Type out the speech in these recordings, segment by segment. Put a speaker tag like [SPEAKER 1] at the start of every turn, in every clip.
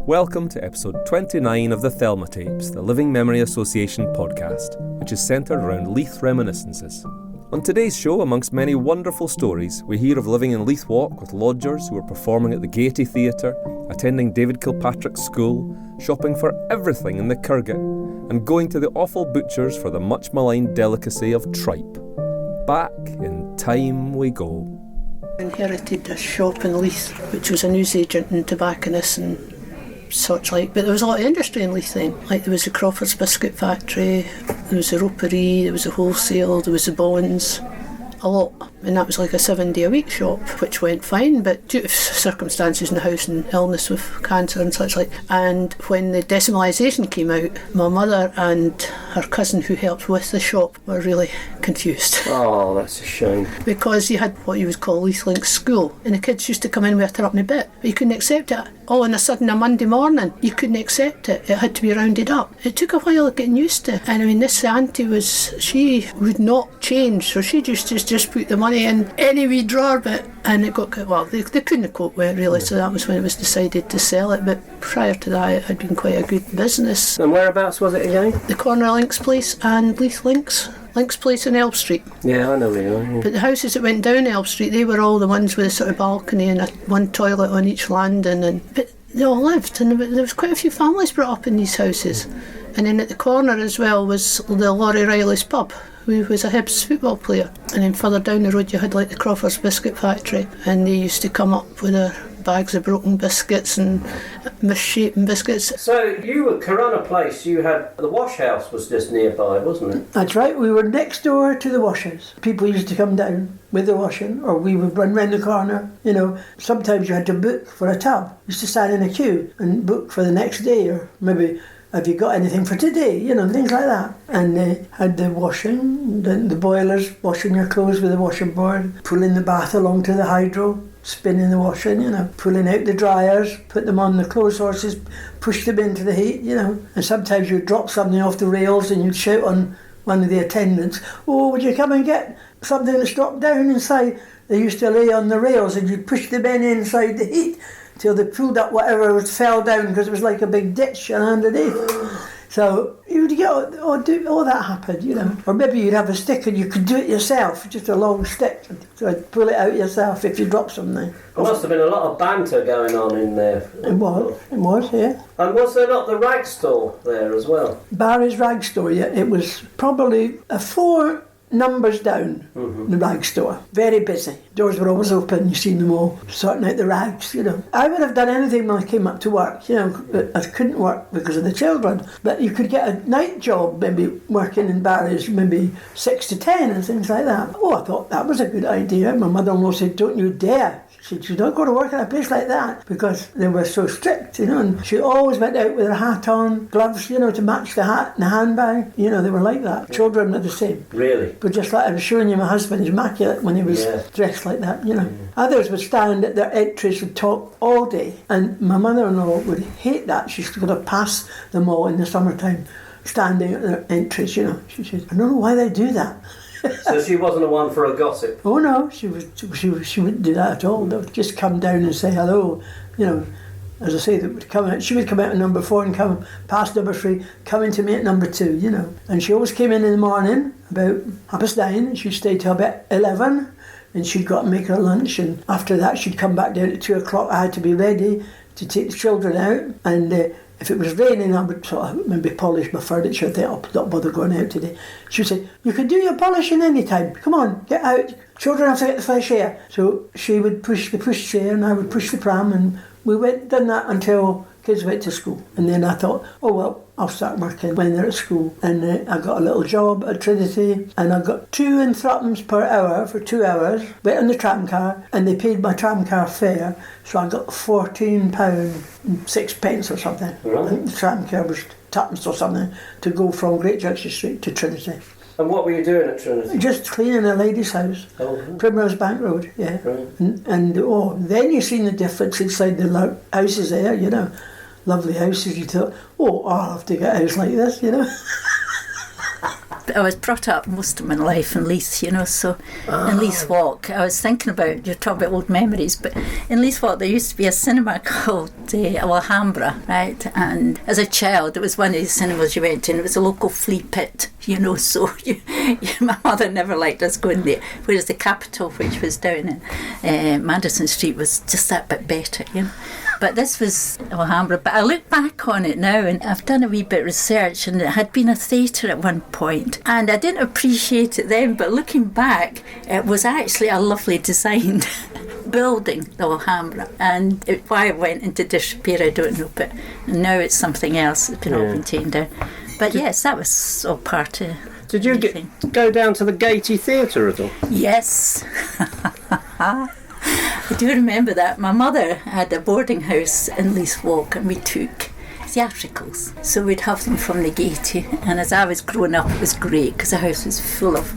[SPEAKER 1] Welcome to episode 29 of the Thelma Tapes, the Living Memory Association podcast, which is centred around Leith reminiscences. On today's show, amongst many wonderful stories, we hear of living in Leith Walk with lodgers who were performing at the Gaiety Theatre, attending David Kilpatricks School, shopping for everything in the Kirkgate, and going to the offal butchers for the much maligned delicacy of tripe. Back in time we go.
[SPEAKER 2] Inherited a shop in Leith, which was a newsagent and tobacconist and such like, but there was a lot of industry in Leith then. Like there was the Crawford's biscuit factory, there was the ropery, there was the wholesale, there was the bonds, a lot. And that was like a 7-day-a-week shop, which went fine, but due to circumstances in the house and illness with cancer and such like. And when the decimalisation came out, my mother and her cousin who helped with the shop were really confused.
[SPEAKER 3] Oh, that's a shame.
[SPEAKER 2] Because you had what you would call Leith Link School, and the kids used to come in with a thruppence bit, but you couldn't accept it. All on a sudden, a Monday morning, you couldn't accept it. It had to be rounded up. It took a while getting used to. And I mean, this auntie she would not change, so she just put the money in any wee drawer bit, and it got, well, they couldn't cope with it really, so that was when it was decided to sell it. But prior to that, it had been quite a good business.
[SPEAKER 3] And whereabouts was it again?
[SPEAKER 2] The corner of Links Place and Leith Links Place and Elb Street.
[SPEAKER 3] Yeah, I know where you are. Yeah.
[SPEAKER 2] But the houses that went down Elb Street, they were all the ones with a sort of balcony and one toilet on each landing. But they all lived, and there was quite a few families brought up in these houses. And then at the corner as well was the Laurie Riley's pub, who was a Hibs football player. And then further down the road you had like the Crawford's biscuit factory, and they used to come up with their bags of broken biscuits and misshapen biscuits.
[SPEAKER 3] So you were Corona Place, you had the wash house was just nearby, wasn't it?
[SPEAKER 4] That's right, we were next door to the washers. People used to come down with the washing, or we would run round the corner. You know, sometimes you had to book for a tub. You used to stand in a queue and book for the next day, or maybe have you got anything for today, you know, things like that. And they had the washing, the boilers, washing your clothes with the washing board, pulling the bath along to the hydro, spinning the washing, you know, pulling out the dryers, put them on the clothes horses, push them into the heat, you know. And sometimes you'd drop something off the rails and you'd shout on one of the attendants, "Oh, would you come and get something that's dropped down inside?" They used to lay on the rails and you'd push the men inside the heat till they pulled up whatever fell down, because it was like a big ditch underneath. So you'd get all that happened, you know. Or maybe you'd have a stick and you could do it yourself, just a long stick, so I'd pull it out yourself if you drop something.
[SPEAKER 3] There must have been a lot of banter going on in there.
[SPEAKER 4] It was, yeah.
[SPEAKER 3] And was there not the rag store there as well?
[SPEAKER 4] Barry's rag store, yeah. It was probably 4 numbers down, the rag store. Very busy. Doors were always open, you seen them all sorting out the rags, you know. I would have done anything when I came up to work, you know, but I couldn't work because of the children. But you could get a night job, maybe working in Barry's, maybe 6 to 10 and things like that. Oh, I thought that was a good idea. My mother-in-law said, "Don't you dare." She said, "You don't go to work in a place like that," because they were so strict, you know. And she always went out with her hat on, gloves, you know, to match the hat and the handbag. You know, they were like that. Children are the same.
[SPEAKER 3] Really?
[SPEAKER 4] But just like I was showing you, my husband is immaculate when he was dressed like that, you know. Others would stand at their entries and talk all day, and my mother-in-law would hate that. She's going to pass them all in the summertime, standing at their entries, you know. She said, "I don't know why they do that."
[SPEAKER 3] So she wasn't the one for a gossip?
[SPEAKER 4] Oh no, she wouldn't do that at all. They would just come down and say hello, you know. As I say, they would come out. She would come out at number 4 and come past number 3, coming to me at number 2, you know. And she always came in the morning about 9:30, and she'd stay till about 11, and she'd got to make her lunch. And after that, she'd come back down at 2 o'clock. I had to be ready to take the children out, and if it was raining, I would sort of maybe polish my furniture. I think I'll not bother going out today. She would say, "You can do your polishing any time. Come on, get out. Children have to get the fresh air." So she would push the pushchair and I would push the pram, and we done that until kids went to school. And then I thought, oh well, I'll start working when they're at school. And I got a little job at Trinity, and I got 2 and thruppence per hour for 2 hours. Went on the tram car, and they paid my tram car fare, so I got £14.06 or something.
[SPEAKER 3] Right.
[SPEAKER 4] I think the tram car was tuppence or something to go from Great Junction Street to Trinity.
[SPEAKER 3] And what were you doing at Trinity?
[SPEAKER 4] Just cleaning a lady's house.
[SPEAKER 3] Oh,
[SPEAKER 4] Primrose Bank Road, yeah.
[SPEAKER 3] Right.
[SPEAKER 4] And then you seen the difference inside the houses there, you know. Lovely houses. You thought, oh, I'll have to get a house like this, you know.
[SPEAKER 5] I was brought up most of my life in Leith, you know, so in Leith Walk, I was thinking about, you're talking about old memories, but in Leith Walk there used to be a cinema called Alhambra, right? And as a child, it was one of the cinemas you went to, and it was a local flea pit, you know, so my mother never liked us going there, whereas the Capitol, which was down in Madison Street, was just that bit better, you know. But this was Alhambra. But I look back on it now, and I've done a wee bit of research, and it had been a theatre at one point, and I didn't appreciate it then, but looking back, it was actually a lovely designed building, the Alhambra, and why it went into disrepair I don't know, but now it's something else. It's been all been taken down. But yes, that was all part of.
[SPEAKER 3] Did you go down to the Gaiety Theatre at all?
[SPEAKER 5] Yes. I do remember that. My mother had a boarding house in Leith Walk, and we took theatricals. So we'd have them from the Gaiety, and as I was growing up it was great because the house was full of,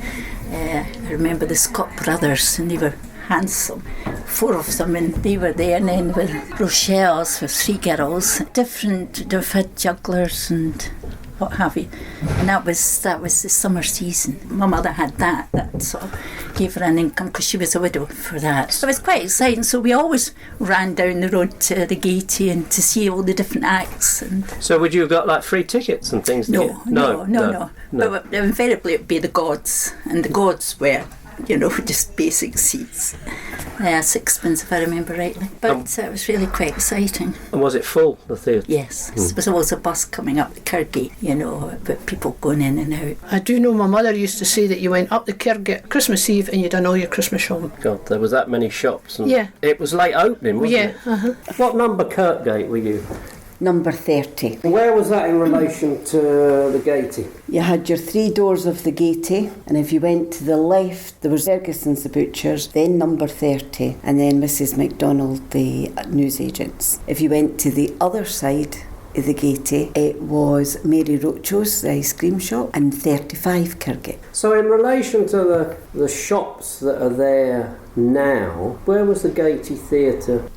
[SPEAKER 5] I remember the Scott brothers, and they were handsome, 4 of them, and they were there, and then with Rochelle's with 3 girls, different, they've had jugglers and what have you, and that was the summer season. My mother had that sort of gave her an income because she was a widow for that. So it was quite exciting, so we always ran down the road to the Gaiety and to see all the different acts. And
[SPEAKER 3] so would you have got like free tickets and things?
[SPEAKER 5] No. But invariably it would be the gods, and the gods were, you know, just basic seats. 6pence if I remember rightly. But it was really quite exciting.
[SPEAKER 3] And was it full, the theatre?
[SPEAKER 5] Yes. There was always a bus coming up the Kirkgate, you know, with people going in and out.
[SPEAKER 2] I do know my mother used to say that you went up the Kirkgate Christmas Eve and you done all your Christmas shopping.
[SPEAKER 3] God, there was that many shops. And
[SPEAKER 2] yeah.
[SPEAKER 3] It was late opening, wasn't it?
[SPEAKER 2] Yeah. Uh-huh.
[SPEAKER 3] What number Kirkgate were you?
[SPEAKER 6] Number 30.
[SPEAKER 3] Where was that in relation to the Gaiety?
[SPEAKER 6] You had your 3 doors of the Gaiety, and if you went to the left, there was Ferguson's the butchers, then number 30, and then Mrs. MacDonald, the newsagents. If you went to the other side of the Gaiety, it was Mary Rocho's, the ice cream shop, and 35 Kirkgate.
[SPEAKER 3] So in relation to the shops that are there now, where was the Gaiety Theatre?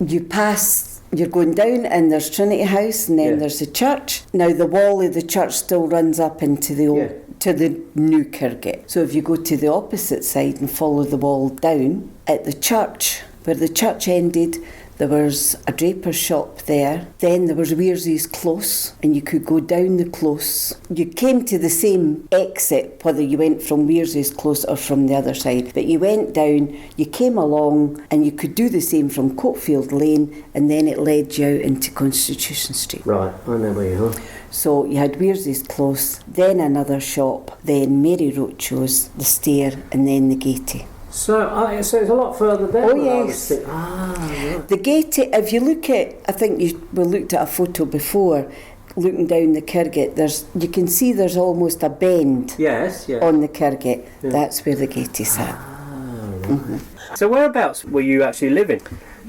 [SPEAKER 6] You're going down and there's Trinity House, and then there's the church. Now the wall of the church still runs up into the old, to the new Kirkgate. So if you go to the opposite side and follow the wall down, at the church, where the church ended, there was a draper's shop there. Then there was Weirsley's Close, and you could go down the close. You came to the same exit, whether you went from Weirsley's Close or from the other side. But you went down, you came along, and you could do the same from Coatfield Lane, and then it led you out into Constitution Street.
[SPEAKER 3] Right, I know where you are.
[SPEAKER 6] So you had Weirsley's Close, then another shop, then Mary Rocho's, the stair, and then the Gaiety.
[SPEAKER 3] So it's a lot further down.
[SPEAKER 6] Oh yes.
[SPEAKER 3] Right.
[SPEAKER 6] The Gaiety, we looked at a photo before, looking down the Kirkgate, you can see there's almost a bend on the Kirkgate. Yeah. That's where the Gaiety sat.
[SPEAKER 3] Right. So whereabouts were you actually living?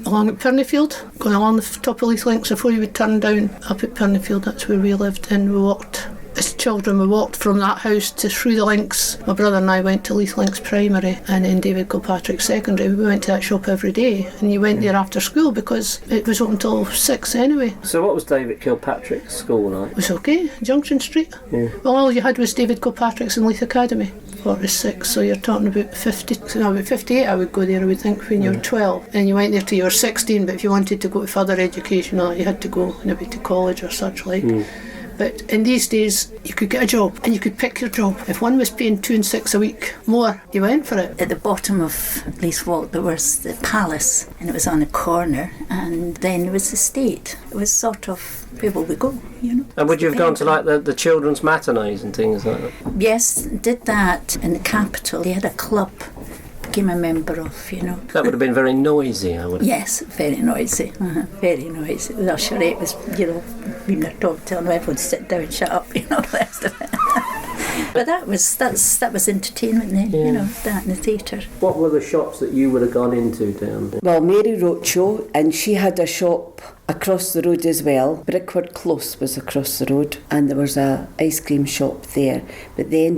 [SPEAKER 2] Along at Perneyfield, going along the top of Leith Links before you would turn down up at Perneyfield. That's where we lived, and we walked. As children, we walked from that house to through the links. My brother and I went to Leith Links Primary, and then David Kilpatricks Secondary. We went to that shop every day, and you went there after school because it was open till 6 anyway.
[SPEAKER 3] So what was David Kilpatrick's school like?
[SPEAKER 2] It was okay, Junction Street. Yeah. Well, all you had was David Kilpatrick's and Leith Academy. 46, so you're talking about 58 I would go there, I would think, when you were 12. And you went there till you were 16, but if you wanted to go to further education, you had to go maybe to college or such like. But in these days, you could get a job and you could pick your job. If one was paying 2 and 6 a week more, you went for it.
[SPEAKER 5] At the bottom of Leith Walk, there was the palace, and it was on a corner, and then there was the state. It was sort of where will we go, you know.
[SPEAKER 3] And would you have gone to like the children's matinees and things like that?
[SPEAKER 5] Yes, did that in the capital. They had a club. Became a member of, you know.
[SPEAKER 3] That would have been very noisy, I would have.
[SPEAKER 5] Yes, very noisy. Very noisy. The usherette was, you know, being their top, telling everyone to sit down, shut up, you know, the rest of it. But that was entertainment then, you know, that in the theatre.
[SPEAKER 3] What were the shops that you would have gone into down there?
[SPEAKER 6] Well, Mary Rocho, and she had a shop across the road as well. Brickwork Close was across the road, and there was a ice cream shop there, but they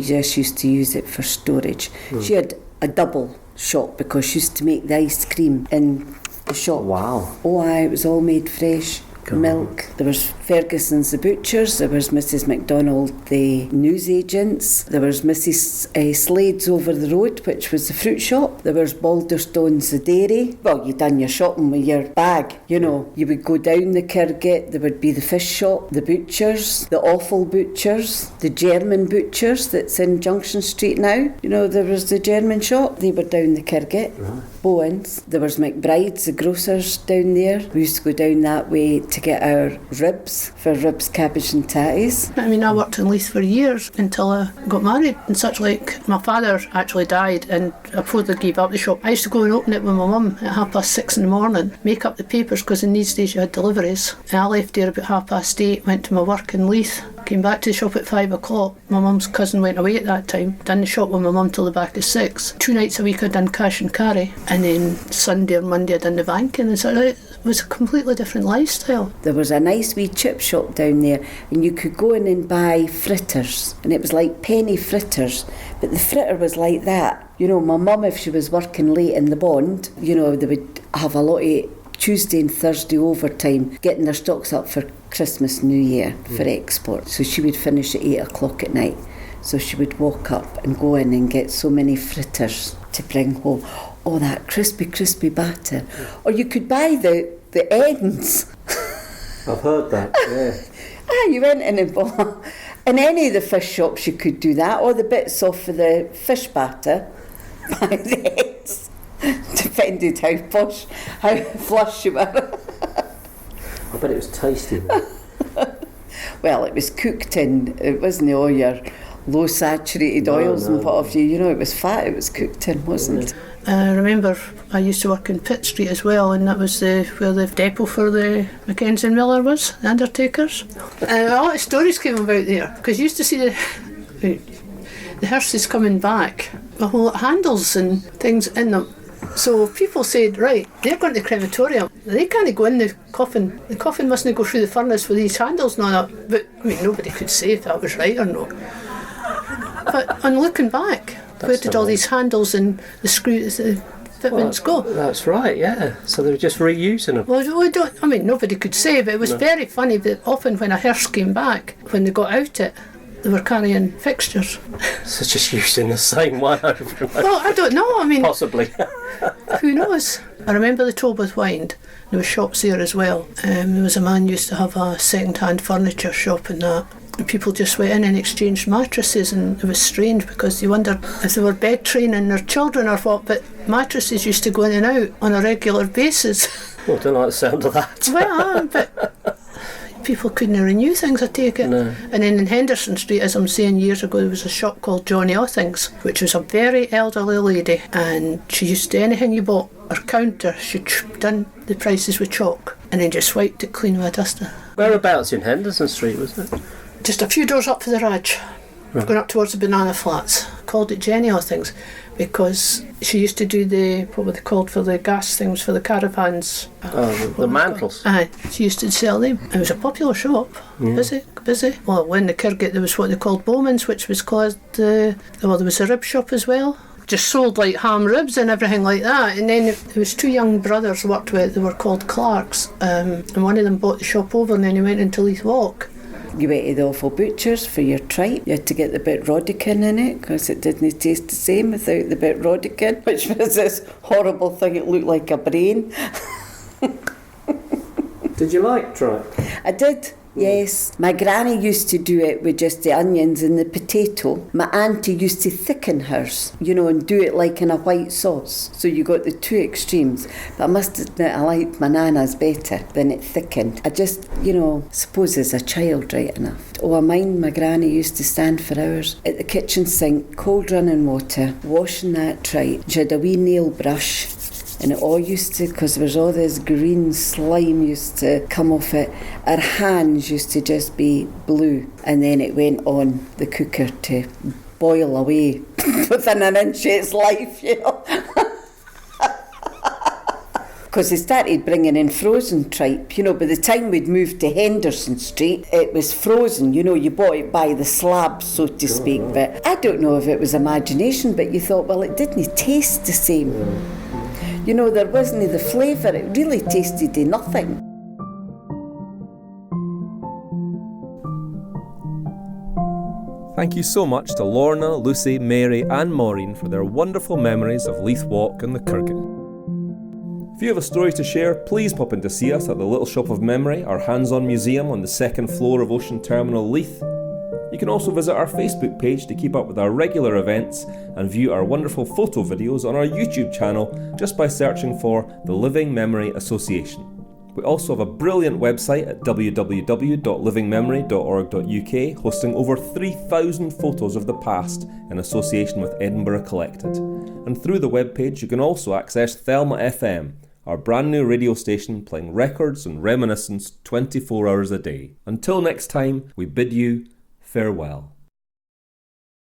[SPEAKER 6] just used to use it for storage. She had a double shop because she used to make the ice cream in the shop.
[SPEAKER 3] Wow.
[SPEAKER 6] Oh aye, it was all made fresh. milk. There was Ferguson's the butchers, there was Mrs MacDonald the newsagents, there was Mrs Slade's over the road, which was the fruit shop, there was Balderstone's the dairy. Well, you done your shopping with your bag, you know. You would go down the Kirkgate, there would be the fish shop, the butchers, the offal butchers, the German butchers that's in Junction Street now. You know, there was the German shop, they were down the Kirkgate.
[SPEAKER 3] Right.
[SPEAKER 6] Bowen's. There was McBride's, the grocers down there. We used to go down that way to get our ribs, for ribs, cabbage and tatties.
[SPEAKER 2] I mean, I worked in Leith for years until I got married and such like. My father actually died and I probably gave up the shop. I used to go and open it with my mum at 6:30 in the morning, make up the papers because in these days you had deliveries. And I left there about 8:30, went to my work in Leith, came back to the shop at 5 o'clock. My mum's cousin went away at that time, done the shop with my mum till the back of 6. 2 nights a week I done cash and carry, and then Sunday or Monday I done the banking, and so it was a completely different lifestyle.
[SPEAKER 6] There was a nice wee chip shop down there and you could go in and buy fritters, and it was like penny fritters, but the fritter was like that. You know, my mum, if she was working late in the bond, you know, they would have a lot of Tuesday and Thursday overtime getting their stocks up for Christmas, New Year for export. So she would finish at 8 o'clock at night. So she would walk up and go in and get so many fritters to bring home. Oh, that crispy batter. Or you could buy the ends.
[SPEAKER 3] I've heard that, yeah.
[SPEAKER 6] You went in and bought. In any of the fish shops you could do that, or the bits off of the fish batter by the ends. Depended how flush you were.
[SPEAKER 3] I bet it was tasty though.
[SPEAKER 6] Well, it was cooked in, it wasn't all your low saturated oils and what have you. You know, it was fat, it was cooked in, wasn't it?
[SPEAKER 2] I remember I used to work in Pitt Street as well, and that was where the depot for the Mackenzie and Miller was, the undertakers. A lot of stories came about there, because you used to see the hearses coming back with whole handles and things in them. So people said, right, they're going to the crematorium, they can't go in the coffin mustn't go through the furnace with these handles and all that. But I mean, nobody could say if that was right or not. But on looking back, where did all these handles and the screws, the fitments go?
[SPEAKER 3] That's right, yeah. So they were just reusing them.
[SPEAKER 2] Well, nobody could say, but it was very funny that often when a hearse came back, when they got out it, they were carrying fixtures.
[SPEAKER 3] So just using the same one over and over.
[SPEAKER 2] Well, I don't know, I mean...
[SPEAKER 3] Possibly.
[SPEAKER 2] Who knows? I remember the Tolbooth Wynd. There were shops there as well. There was a man who used to have a second-hand furniture shop and that. And people just went in and exchanged mattresses, and it was strange because you wondered if they were bed training their children or what, but mattresses used to go in and out on a regular basis.
[SPEAKER 3] Well, I don't like the sound of that.
[SPEAKER 2] Well, but people couldn't renew things, I take it.
[SPEAKER 3] No.
[SPEAKER 2] And then in Henderson Street, as I'm saying, years ago, there was a shop called Johnny Othings, which was a very elderly lady, and she used to, anything you bought, her counter, she'd done the prices with chalk and then just wiped it clean with a duster.
[SPEAKER 3] Whereabouts in Henderson Street was it?
[SPEAKER 2] Just a few doors up for the Raj, going up towards the Banana Flats. Called it Jenny Othings because she used to do what were they called for the gas things for the caravans.
[SPEAKER 3] The mantles.
[SPEAKER 2] She used to sell them. It was a popular shop. Busy. Well, when the Kirkgate there was what they called Bowman's, which was called there was a rib shop as well. Just sold like ham ribs and everything like that. And then there was 2 young brothers worked with. They were called Clarks, and one of them bought the shop over, and then he went into Leith Walk.
[SPEAKER 6] You went to the offal butchers for your tripe. You had to get the bit Rodican in it because it didn't taste the same without the bit Rodican, which was this horrible thing. It looked like a brain.
[SPEAKER 3] Did you like tripe?
[SPEAKER 6] I did. Yes, my granny used to do it with just the onions and the potato. My auntie used to thicken hers, and do it like in a white sauce. So you got the 2 extremes. But I must admit, I liked my nana's better than it thickened. I just, suppose as a child, right enough. Oh, I mind my granny used to stand for hours at the kitchen sink, cold running water, washing that tripe. She had a wee nail brush. And it all used to, because there was all this green slime used to come off it, her hands used to just be blue. And then it went on the cooker to boil away within an inch of its life, Because they started bringing in frozen tripe, by the time we'd moved to Henderson Street, it was frozen, you bought it by the slab, so to speak. But I don't know if it was imagination, but you thought, well, it didn't taste the same. There wasn't the flavour, it really tasted of nothing.
[SPEAKER 1] Thank you so much to Lorna, Lucy, Mary and Maureen for their wonderful memories of Leith Walk and the Kirkgate. If you have a story to share, please pop in to see us at the Little Shop of Memory, our hands-on museum on the second floor of Ocean Terminal Leith. You can also visit our Facebook page to keep up with our regular events and view our wonderful photo videos on our YouTube channel just by searching for the Living Memory Association. We also have a brilliant website at www.livingmemory.org.uk hosting over 3,000 photos of the past in association with Edinburgh Collected. And through the webpage you can also access Thelma FM, our brand new radio station playing records and reminiscence 24 hours a day. Until next time, we bid you farewell.